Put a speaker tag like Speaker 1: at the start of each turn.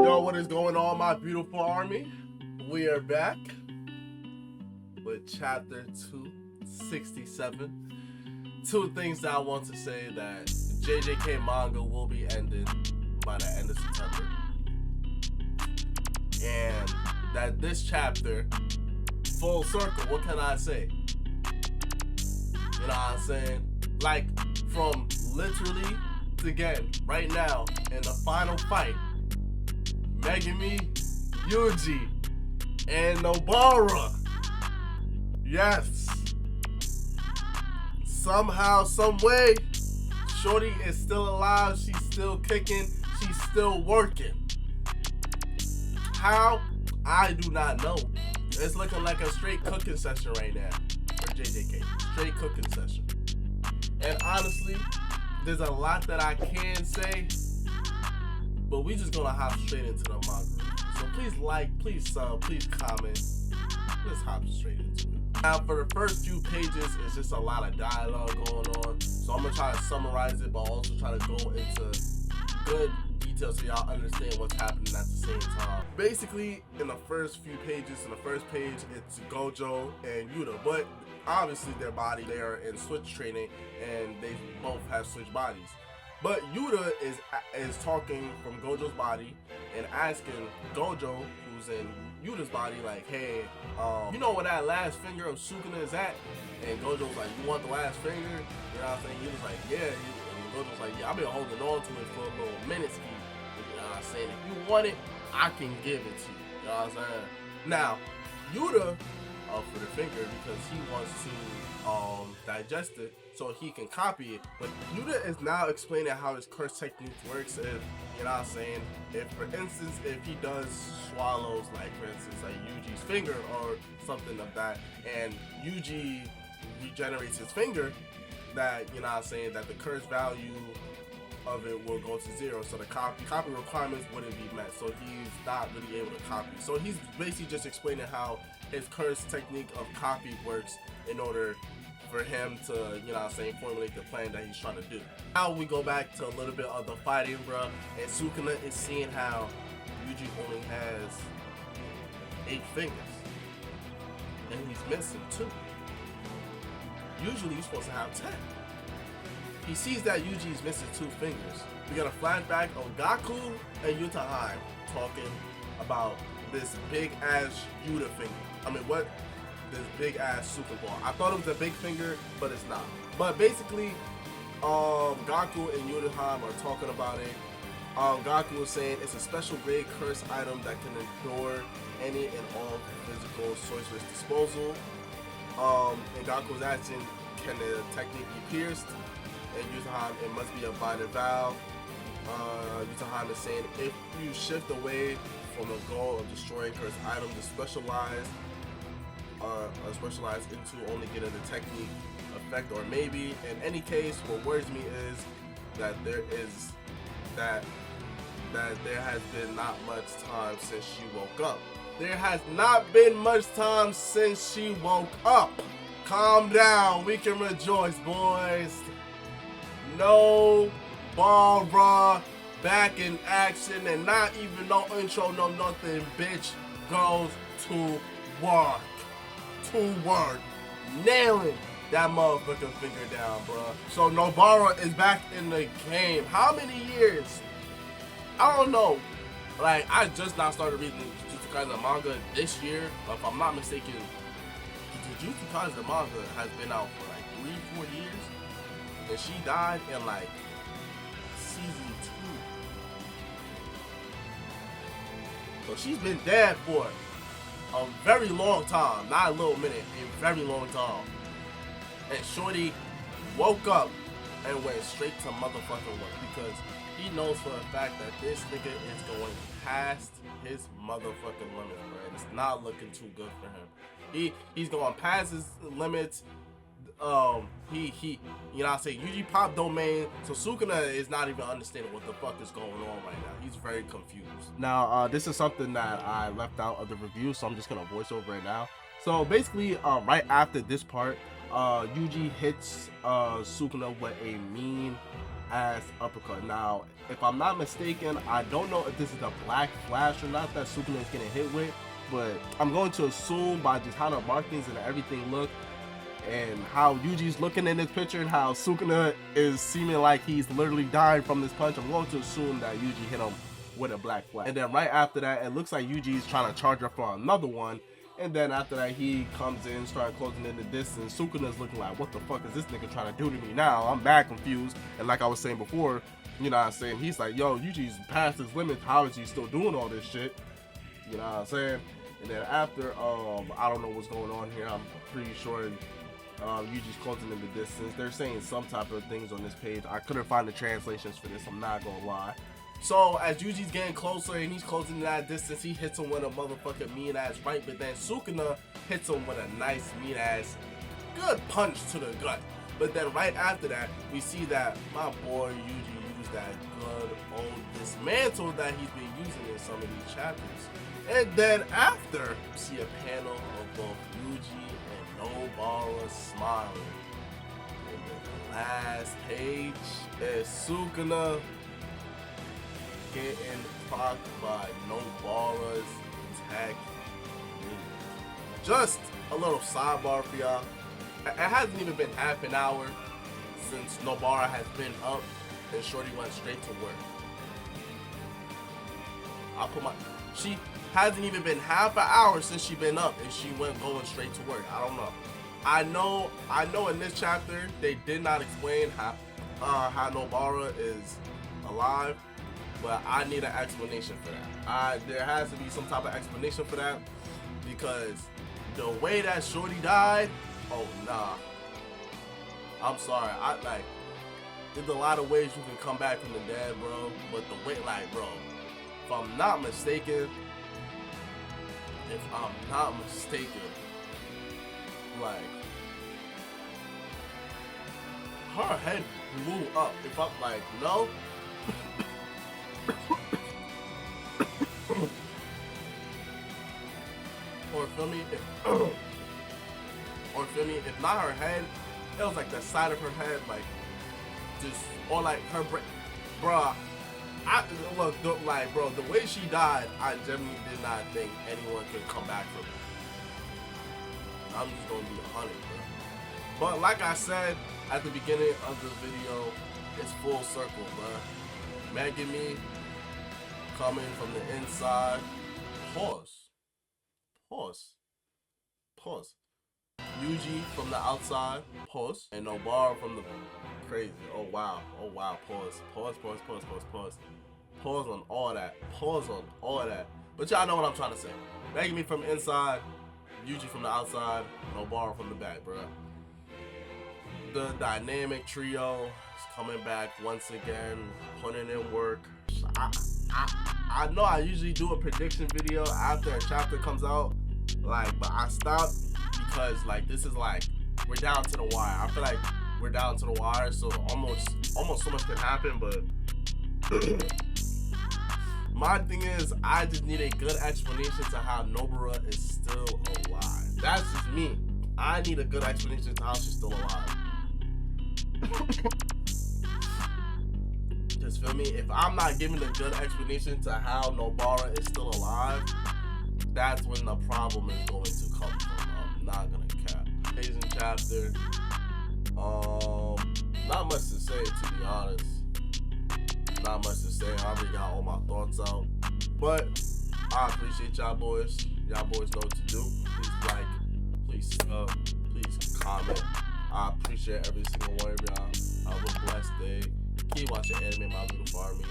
Speaker 1: Yo, what is going on, my beautiful army? We are back with chapter 267. Two things that I want to say: that JJK manga will be ending by the end of September, and that this chapter, full circle, what can I say? You know what I'm saying? Like, from literally to again, right now, in the final fight, Megumi, Yuji, and Nobara. Yes. Somehow, some way, Shorty is still alive. She's still kicking. She's still working. How? I do not know. It's looking like a straight cooking session right now for JJK. Straight cooking session. And honestly, there's a lot that I can say, but we just gonna hop straight into the manga. So please like, please sub, please comment. Let's hop straight into it. Now for the first few pages, it's just a lot of dialogue going on. So I'm gonna try to summarize it, but also try to go into good detail so y'all understand what's happening at the same time. Basically, in the first few pages, in the first page, it's Gojo and Yuta, but obviously they are in switch training and they both have switch bodies. But Yuta is talking from Gojo's body and asking Gojo, who's in Yuta's body, like, hey, you know where that last finger of Sukuna is at? And Gojo's like, you want the last finger? You know what I'm saying? Yuta's like, yeah. And Gojo's like, yeah, I've been holding on to it for a little minute, Ski. You know what I'm saying? If you want it, I can give it to you. You know what I'm saying? Now, Yuta, for the finger, because he wants to digest it so he can copy it. But Yuta is now explaining how his curse technique works. If, you know what I'm saying, if for instance, if he does swallows, like for instance, like Yuji's finger or something of that, and Yuji regenerates his finger, that, you know what I'm saying, that the curse value of it will go to 0, so the copy requirements wouldn't be met, so he's not really able to copy. So he's basically just explaining how his curse technique of copy works in order for him to, you know what I'm saying, formulate the plan that he's trying to do. Now we go back to a little bit of the fighting, bro, and Sukuna is seeing how Yuji only has 8 fingers, and he's missing 2. Usually you're supposed to have 10. He sees that Yuji is missing 2 fingers. We got a flashback of Gaku and Yuta talking about this big ass Yuta finger. I mean, what? This big ass super ball. I thought it was a big finger, but it's not. But basically, Gaku and Yuta are talking about it. Gaku was saying it's a special grade curse item that can endure any and all physical sorcerer's disposal. And Gaku was asking, can the technique be pierced? And Yuta, it must be a binding vow. Yuta is saying, if you shift away from the goal of destroying cursed items, to specialize into only getting the technique effect, or maybe. In any case, what worries me is that there has been not much time since she woke up. There has not been much time since she woke up. Calm down, we can rejoice, boys. No Nobara back in action, and not even no intro, no nothing. Bitch goes to work. Nailing that motherfucking finger down, bro. So Nobara is back in the game. How many years? I don't know. Like, I just now started reading Jujutsu Kaisen manga this year. If I'm not mistaken, Jujutsu Kaisen manga has been out for like 3-4 years. And she died in like season 2. So she's been dead for a very long time. Not a little minute, a very long time. And Shorty woke up and went straight to motherfucking work, because he knows for a fact that this nigga is going past his motherfucking limits, bro. And it's not looking too good for him. He's going past his limits. You know what I'm saying, Yuji pop domain, so Sukuna is not even understanding what the fuck is going on right now. He's very confused. Now, this is something that I left out of the review, so I'm just gonna voice over it now. So basically, right after this part, Yuji hits Sukuna with a mean ass uppercut. Now, if I'm not mistaken, I don't know if this is the black flash or not that Sukuna is getting hit with, but I'm going to assume by just how the markings and everything look, and how Yuji's looking in this picture, and how Sukuna is seeming like he's literally dying from this punch, I'm going to assume that Yuji hit him with a black flash. And then right after that, it looks like Yuji's trying to charge up for another one. And then after that, he comes in, starts closing in the distance. Sukuna's looking like, what the fuck is this nigga trying to do to me now? I'm mad confused. And like I was saying before, you know what I'm saying? He's like, yo, Yuji's past his limits. How is he still doing all this shit? You know what I'm saying? And then after, I don't know what's going on here. I'm pretty sure Yuji's closing in the distance. They're saying some type of things on this page. I couldn't find the translations for this. I'm not gonna lie. So as Yuji's getting closer and he's closing that distance, he hits him with a motherfucking mean ass right, but then Sukuna hits him with a nice mean ass good punch to the gut. But then right after that, we see that my boy Yuji used that good old dismantle that he's been using in some of these chapters. And then after, we see a panel of both Yuji and Nobara smiling. And then the last page is Sukuna getting fucked by Nobara's attack. Just a little sidebar for y'all. It hasn't even been half an hour since Nobara has been up and Shorty went straight to work. She hasn't even been half an hour since she been up and she went going straight to work. I don't know. I know in this chapter they did not explain how Nobara is alive. But I need an explanation for that. There has to be some type of explanation for that, because the way that Shorty died, oh nah. I'm sorry. There's a lot of ways you can come back from the dead, bro. But the way, bro, if I'm not mistaken, her head blew up. If I'm no. If not her head, it was like the side of her head, or her brain, bruh. Bro, the way she died, I genuinely did not think anyone could come back from it. I'm just gonna be 100, bro. But like I said at the beginning of the video, it's full circle, bro. Megumi coming from the inside. Pause. Yuji from the outside. Pause. And Nobara from the crazy. Oh wow. Pause. Pause on all that. But y'all know what I'm trying to say. Megumi from the inside. Yuji from the outside. Nobara from the back, bro. The dynamic trio is coming back once again, putting in work. I know I usually do a prediction video after a chapter comes out, but I stopped because this is we're down to the wire. I feel like we're down to the wire, so almost so much can happen. But my thing is, I just need a good explanation to how Nobara is still alive. That's just me. I need a good explanation to how she's still alive. Just feel me? If I'm not giving a good explanation to how Nobara is still alive, that's when the problem is going to come from. I'm not gonna cap. Amazing chapter. Not much to say, to be honest. Not much to say. I already got all my thoughts out. But I appreciate y'all boys. Y'all boys know what to do. Please like, please sub, please comment. I appreciate every single one of y'all. Have a blessed day. Keep watching Anime My Beautiful Army.